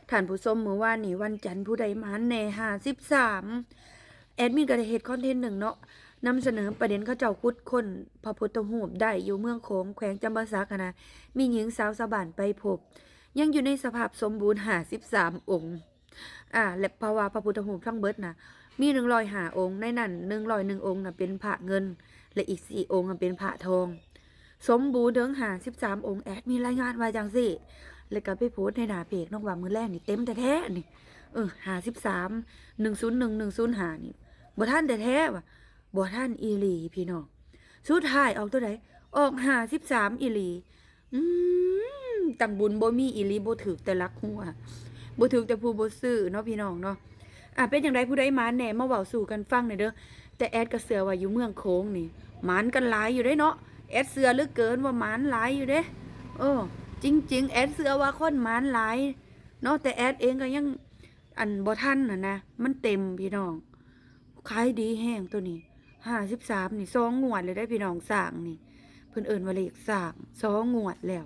ท่านผู้ชมมื้อวานนี้วันจันทร์ผู้ใดหมานแหน่53แอดมินก็ได้เฮ็ดคอนเทนต์หนึ่งเนาะนำเสนอประเด็นเขาเจ้าคุดค้นพระพุทธรูปได้อยู่เมืองโขงแขวงจำปาสักนะมีหญิงสาวสะบ้านไปพบยังอยู่ในสภาพสมบูรณ์53องค์และเพราะว่าพระพุทธรูปทั้งเบิดน่ะมี105องค์ในนั้น101องค์น่ะเป็นพระเงินและอีก4องค์น่ะเป็นพระทองสมบูรณ์ถึง53องค์แอดมีรายงานว่าจังซี่แล้วก็ไปโพสในหน้าเพจน้องว่ามื้อแรกนี่เต็มแท้ๆนี่53 101 105นี่บ่ทันแท้ๆว่ะบ่ทันอีหลีพี่น้องสุดท้ายออกตัวใดออก53อีหลีตังบุญบ่มีอีหลีบ่ถึกแต่ลักหัวบ่ถึกแต่ผู้บ่ซื้อเนาะพี่น้องเนาะเป็นจังไดผู้ใดมาแหน่มาเว้าสู่กันฟังหน่อยเด้อแต่แอดก็เชื่อว่าอยู่เมืองโขงนี่หมานกันหลายอยู่เด้เนาะแอดเชื่อเหลือเกินว่าหมานหลายอยู่เด้จริงๆแอดเชื่อว่าคนหมานหลายเนาะแต่แอดเองก็ยังบ่ทันนะมันเต็มพี่น้องขายดีแห้งตัวนี้53นี่2งวดเลยได้พี่น้องสร้างนี่เพิ่นเอิ้นว่าเลขสร้าง2งวดแล้ว